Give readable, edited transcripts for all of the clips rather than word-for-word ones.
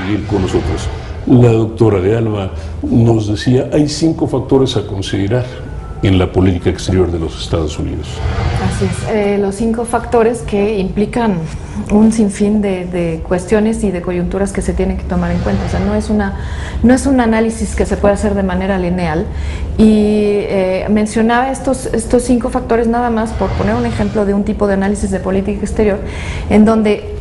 seguir con nosotros. La doctora de Alba nos decía, hay 5 factores a considerar en la política exterior de los Estados Unidos. Así es, los 5 factores que implican un sinfín de cuestiones y de coyunturas que se tienen que tomar en cuenta. O sea, no es un análisis que se puede hacer de manera lineal. Y mencionaba estos 5 factores nada más por poner un ejemplo de un tipo de análisis de política exterior en donde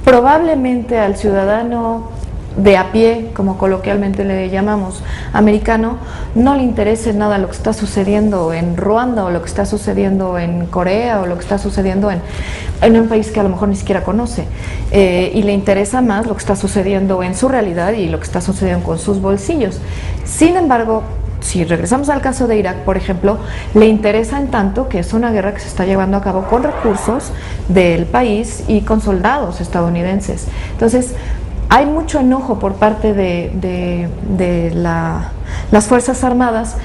probablemente al ciudadano de a pie, como coloquialmente le llamamos, americano, no le interese nada lo que está sucediendo en Ruanda o lo que está sucediendo en Corea o lo que está sucediendo en un país que a lo mejor ni siquiera conoce, y le interesa más lo que está sucediendo en su realidad y lo que está sucediendo con sus bolsillos. Sin embargo, si regresamos al caso de Irak, por ejemplo, le interesa en tanto que es una guerra que se está llevando a cabo con recursos del país y con soldados estadounidenses. Entonces, hay mucho enojo por parte de las Fuerzas Armadas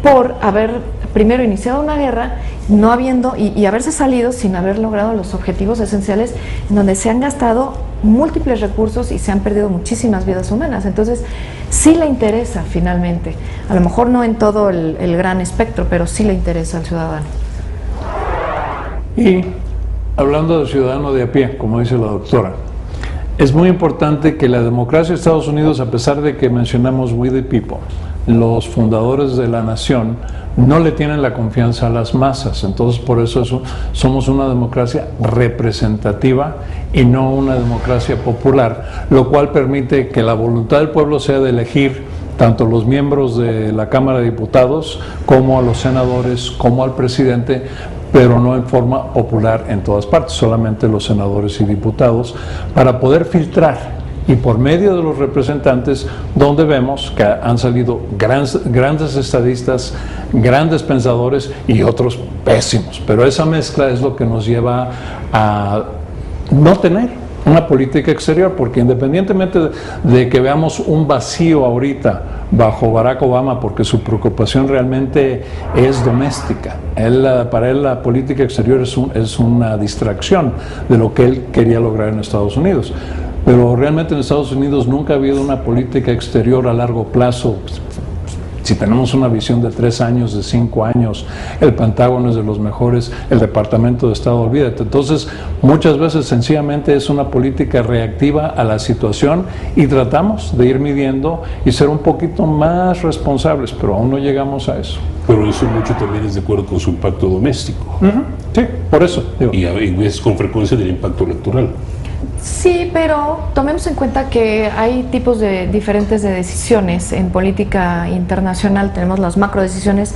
por haber primero iniciado una guerra no habiendo y haberse salido sin haber logrado los objetivos esenciales, en donde se han gastado múltiples recursos y se han perdido muchísimas vidas humanas. Entonces sí le interesa finalmente, a lo mejor no en todo el gran espectro, pero sí le interesa al ciudadano. Y hablando del ciudadano de a pie, como dice la doctora, es muy importante que la democracia de Estados Unidos, a pesar de que mencionamos We the People, los fundadores de la nación no le tienen la confianza a las masas. Entonces, por eso somos una democracia representativa y no una democracia popular, lo cual permite que la voluntad del pueblo sea de elegir tanto los miembros de la Cámara de Diputados como a los senadores, como al presidente, pero no en forma popular en todas partes, solamente los senadores y diputados, para poder filtrar, y por medio de los representantes, donde vemos que han salido grandes estadistas, grandes pensadores y otros pésimos. Pero esa mezcla es lo que nos lleva a no tener una política exterior, porque independientemente de que veamos un vacío ahorita bajo Barack Obama, porque su preocupación realmente es doméstica, para él la política exterior es una distracción de lo que él quería lograr en Estados Unidos. Pero realmente en Estados Unidos nunca ha habido una política exterior a largo plazo. Si tenemos una visión de 3 años, de 5 años, el Pentágono es de los mejores, el Departamento de Estado, olvídate. Entonces, muchas veces sencillamente es una política reactiva a la situación y tratamos de ir midiendo y ser un poquito más responsables, pero aún no llegamos a eso. Pero eso mucho también es de acuerdo con su impacto doméstico. Sí, por eso. Digo. Y es con frecuencia del impacto electoral. Sí, pero tomemos en cuenta que hay tipos diferentes de decisiones en política internacional. Tenemos las macrodecisiones,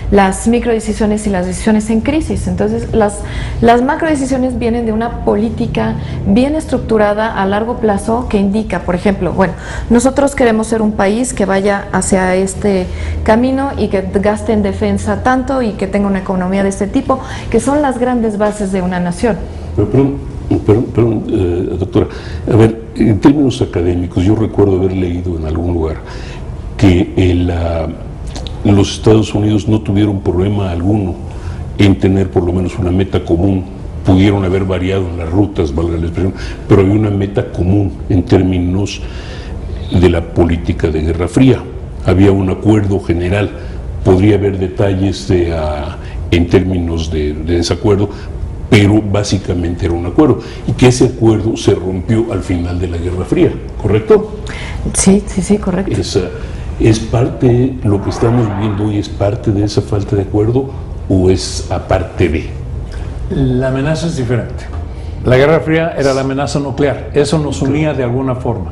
las microdecisiones y las decisiones en crisis. Entonces, las macrodecisiones vienen de una política bien estructurada a largo plazo que indica, por ejemplo, bueno, nosotros queremos ser un país que vaya hacia este camino y que gaste en defensa tanto y que tenga una economía de este tipo, que son las grandes bases de una nación. Perdón, doctora, a ver, en términos académicos, yo recuerdo haber leído en algún lugar que los Estados Unidos no tuvieron problema alguno en tener por lo menos una meta común. Pudieron haber variado en las rutas, valga la expresión, pero había una meta común en términos de la política de Guerra Fría. Había un acuerdo general, podría haber detalles en términos de desacuerdo, pero básicamente era un acuerdo, y que ese acuerdo se rompió al final de la Guerra Fría, ¿correcto? Sí, correcto. ¿Es parte, lo que estamos viendo hoy, es parte de esa falta de acuerdo o es aparte de? La amenaza es diferente. La Guerra Fría era la amenaza nuclear, eso nos unía de alguna forma.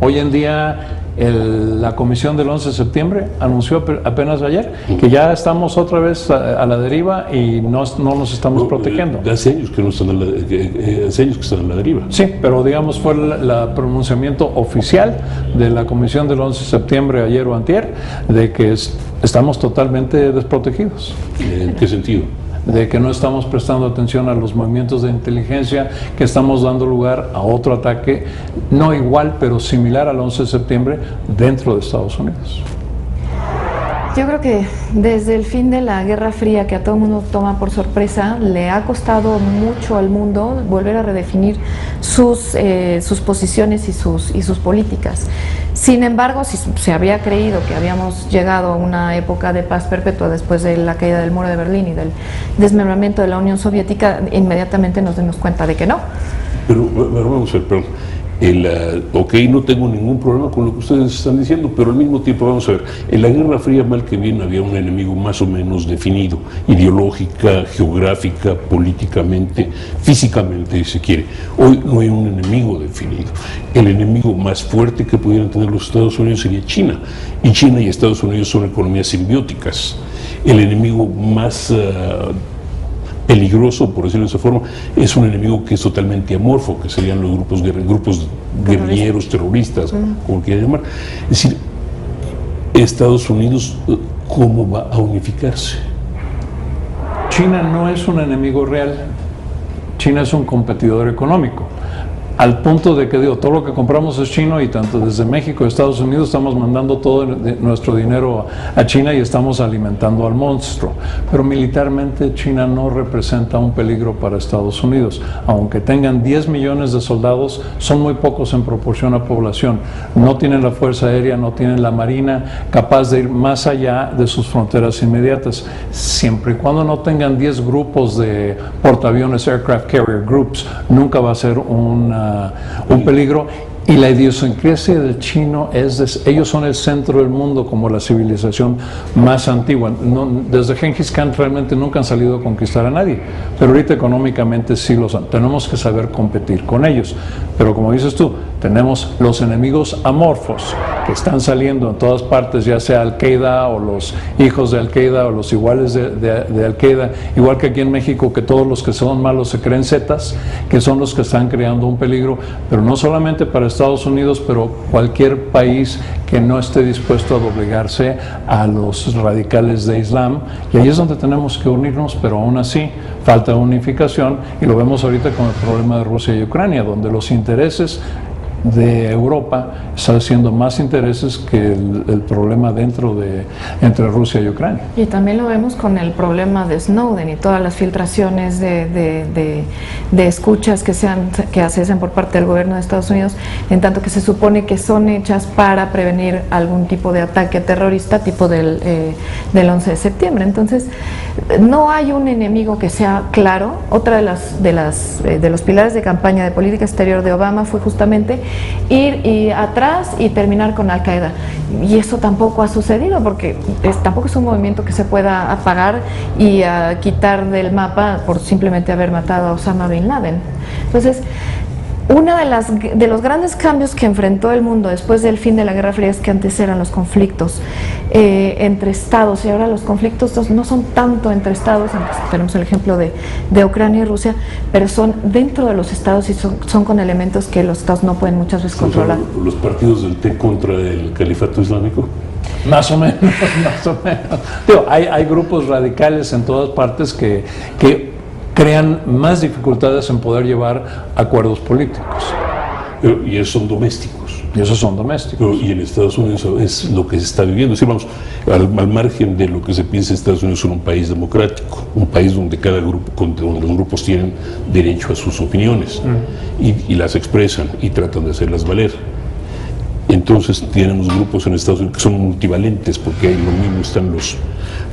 Hoy en día la comisión del 11 de septiembre anunció apenas ayer que ya estamos otra vez a la deriva y no nos estamos protegiendo. Hace años que están a la deriva. Sí, pero digamos fue el pronunciamiento oficial de la comisión del 11 de septiembre, ayer o antier, de que estamos totalmente desprotegidos. ¿En qué sentido? De que no estamos prestando atención a los movimientos de inteligencia, que estamos dando lugar a otro ataque, no igual, pero similar al 11 de septiembre, dentro de Estados Unidos. Yo creo que desde el fin de la Guerra Fría, que a todo el mundo toma por sorpresa, le ha costado mucho al mundo volver a redefinir sus posiciones y sus políticas. Sin embargo, si se había creído que habíamos llegado a una época de paz perpetua después de la caída del muro de Berlín y del desmembramiento de la Unión Soviética, inmediatamente nos dimos cuenta de que no. Pero vamos a ver, perdón. Ok, no tengo ningún problema con lo que ustedes están diciendo, pero al mismo tiempo, vamos a ver, en la Guerra Fría, mal que bien, había un enemigo más o menos definido, ideológica, geográfica, políticamente, físicamente, si se quiere. Hoy no hay un enemigo definido. El enemigo más fuerte que pudieran tener los Estados Unidos sería China, y China y Estados Unidos son economías simbióticas. El enemigo más peligroso, por decirlo de esa forma, es un enemigo que es totalmente amorfo, que serían los grupos guerrilleros, terroristas, como quieran llamar. Es decir, Estados Unidos, ¿cómo va a unificarse? China no es un enemigo real, China es un competidor económico. Al punto de que digo, todo lo que compramos es chino y tanto desde México y Estados Unidos estamos mandando todo nuestro dinero a China y estamos alimentando al monstruo. Pero militarmente China no representa un peligro para Estados Unidos. Aunque tengan 10 millones de soldados, son muy pocos en proporción a población. No tienen la fuerza aérea, no tienen la marina capaz de ir más allá de sus fronteras inmediatas. Siempre y cuando no tengan 10 grupos de portaaviones, aircraft carrier groups, nunca va a ser un peligro. Y la idiosincrasia del chino es, ellos son el centro del mundo como la civilización más antigua. Desde Genghis Khan realmente nunca han salido a conquistar a nadie, pero ahorita económicamente sí lo son. Tenemos que saber competir con ellos. Pero como dices tú, tenemos los enemigos amorfos que están saliendo en todas partes, ya sea Al-Qaeda o los hijos de Al-Qaeda o los iguales de Al-Qaeda, igual que aquí en México, que todos los que son malos se creen zetas, que son los que están creando un peligro, pero no solamente para Estados Unidos, pero cualquier país que no esté dispuesto a doblegarse a los radicales de Islam. Y ahí es donde tenemos que unirnos, pero aún así falta unificación, y lo vemos ahorita con el problema de Rusia y Ucrania, donde los intereses de Europa están siendo más intereses que el problema entre Rusia y Ucrania. Y también lo vemos con el problema de Snowden y todas las filtraciones de escuchas que se hacen por parte del gobierno de Estados Unidos, en tanto que se supone que son hechas para prevenir algún tipo de ataque terrorista, tipo del 11 de septiembre. Entonces, no hay un enemigo que sea claro. Otra de los pilares de campaña de política exterior de Obama fue justamente ir atrás y terminar con Al-Qaeda, y eso tampoco ha sucedido, porque tampoco es un movimiento que se pueda apagar y quitar del mapa por simplemente haber matado a Osama Bin Laden. Entonces, uno de los grandes cambios que enfrentó el mundo después del fin de la Guerra Fría es que antes eran los conflictos entre estados, y ahora los conflictos no son tanto entre estados. Antes tenemos el ejemplo de Ucrania y Rusia, pero son dentro de los estados y son con elementos que los estados no pueden muchas veces controlar. ¿Los partidos del TEC contra el califato islámico? Más o menos, más o menos. Digo, hay grupos radicales en todas partes que crean más dificultades en poder llevar acuerdos políticos. Y esos son domésticos. Y esos son domésticos. Y en Estados Unidos es lo que se está viviendo. Es decir, vamos, al margen de lo que se piensa, Estados Unidos es un país democrático, un país donde cada grupo, donde los grupos tienen derecho a sus opiniones y las expresan y tratan de hacerlas valer. Entonces tenemos grupos en Estados Unidos que son multivalentes, porque ahí lo mismo están los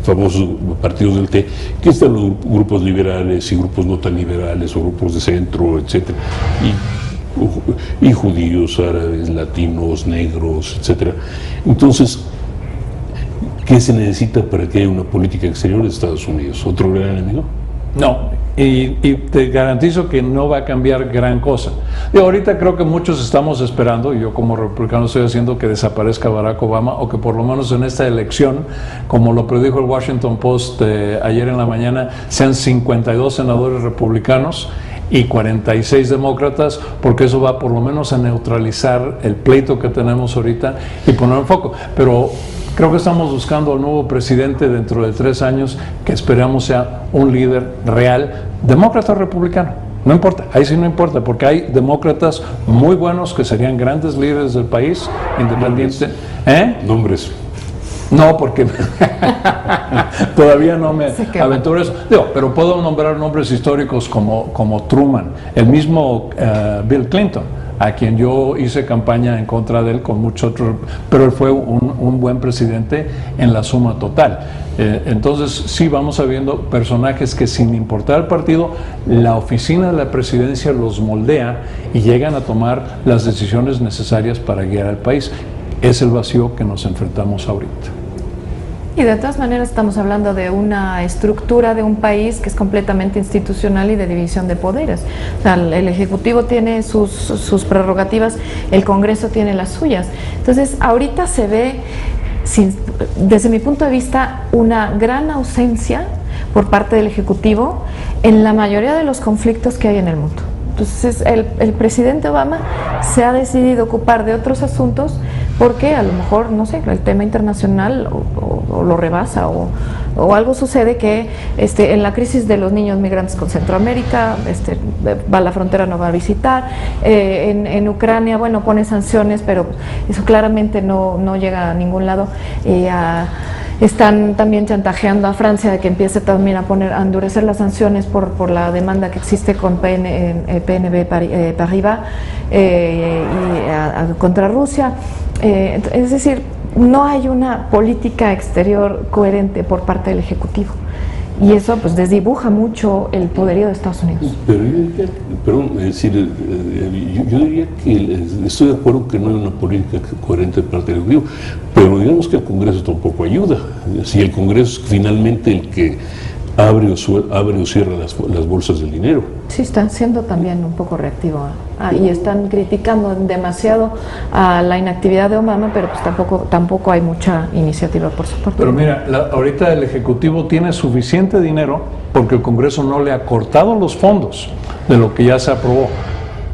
famosos partidos del T, que están los grupos liberales y grupos no tan liberales, o grupos de centro, etcétera, y judíos, árabes, latinos, negros, etcétera. Entonces, ¿qué se necesita para que haya una política exterior de Estados Unidos? ¿Otro gran enemigo? No, y te garantizo que no va a cambiar gran cosa. Y ahorita creo que muchos estamos esperando, y yo como republicano estoy haciendo, que desaparezca Barack Obama, o que por lo menos en esta elección, como lo predijo el Washington Post ayer en la mañana, sean 52 senadores republicanos y 46 demócratas, porque eso va por lo menos a neutralizar el pleito que tenemos ahorita y poner en foco. Pero creo que estamos buscando al nuevo presidente dentro de 3 años, que esperamos sea un líder real, demócrata o republicano. No importa, ahí sí no importa, porque hay demócratas muy buenos que serían grandes líderes del país, independiente. Nombres. No, porque todavía no me Se quema. aventuro eso. Digo, pero puedo nombrar nombres históricos como Truman, el mismo Bill Clinton, a quien yo hice campaña en contra de él con muchos otros, pero él fue un buen presidente en la suma total. Entonces sí vamos viendo personajes que, sin importar el partido, la oficina de la presidencia los moldea y llegan a tomar las decisiones necesarias para guiar al país. Es el vacío que nos enfrentamos ahorita. Y de todas maneras estamos hablando de una estructura de un país que es completamente institucional y de división de poderes. O sea, el Ejecutivo tiene sus prerrogativas, el Congreso tiene las suyas. Entonces, ahorita se ve, desde mi punto de vista, una gran ausencia por parte del Ejecutivo en la mayoría de los conflictos que hay en el mundo. Entonces, el presidente Obama se ha decidido ocupar de otros asuntos porque a lo mejor, no sé, el tema internacional o lo rebasa o algo sucede que en la crisis de los niños migrantes con Centroamérica, va a la frontera, no va a visitar, en Ucrania, bueno, pone sanciones, pero eso claramente no llega a ningún lado. Están también chantajeando a Francia de que empiece también a endurecer las sanciones por la demanda que existe con PNB Paribas contra Rusia. Es decir, no hay una política exterior coherente por parte del Ejecutivo. Y eso pues desdibuja mucho el poderío de Estados Unidos. Pero yo diría, perdón, es decir, yo diría que estoy de acuerdo que no hay una política coherente de parte del Ejecutivo, pero digamos que el Congreso tampoco ayuda. Si el Congreso es finalmente el que abre o cierra las bolsas del dinero. Sí, están siendo también un poco reactivos y están criticando demasiado a la inactividad de Obama, pero pues tampoco hay mucha iniciativa por su parte. Pero mira, ahorita el Ejecutivo tiene suficiente dinero porque el Congreso no le ha cortado los fondos de lo que ya se aprobó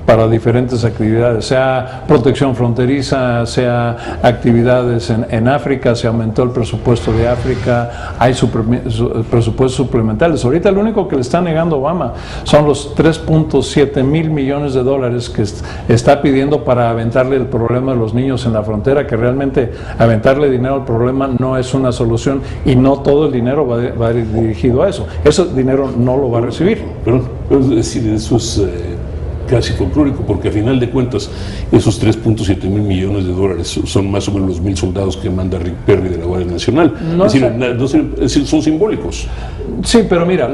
para diferentes actividades, sea protección fronteriza, sea actividades en África, se aumentó el presupuesto de África, hay presupuestos suplementales. Ahorita lo único que le está negando Obama son los 3.7 mil millones de dólares que está pidiendo para aventarle el problema de los niños en la frontera, que realmente aventarle dinero al problema no es una solución y no todo el dinero va a ir dirigido a eso. Ese dinero no lo va a recibir. Pero es decir, eso es casi folclórico, porque a final de cuentas esos 3.7 mil millones de dólares son más o menos los 1,000 soldados que manda Rick Perry de la Guardia Nacional. Es decir, son simbólicos. Sí, pero mira,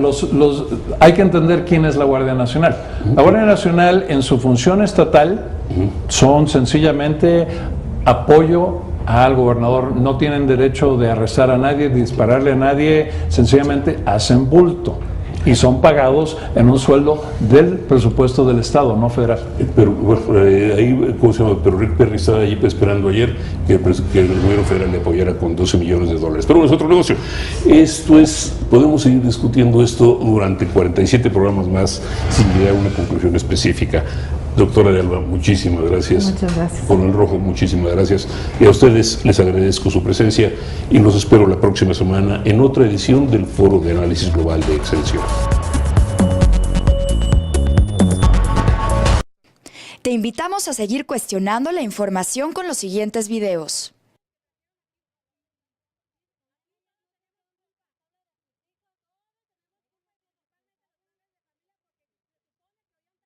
hay que entender quién es la Guardia Nacional. La Guardia Nacional, en su función estatal, son sencillamente apoyo al gobernador. No tienen derecho de arrestar a nadie, dispararle a nadie, sencillamente hacen bulto. Y son pagados en un sueldo del presupuesto del Estado, no federal. Pero bueno, ahí, ¿cómo se llama? Pero Rick Perry estaba allí esperando ayer que el gobierno federal le apoyara con 12 millones de dólares. Pero bueno, es otro negocio. Podemos seguir discutiendo esto durante 47 programas más sin llegar a una conclusión específica. Doctora de Alba, muchísimas gracias. Muchas gracias. Coronel Rojo, muchísimas gracias. Y a ustedes les agradezco su presencia y los espero la próxima semana en otra edición del Foro de Análisis Global de Excelsior. Te invitamos a seguir cuestionando la información con los siguientes videos.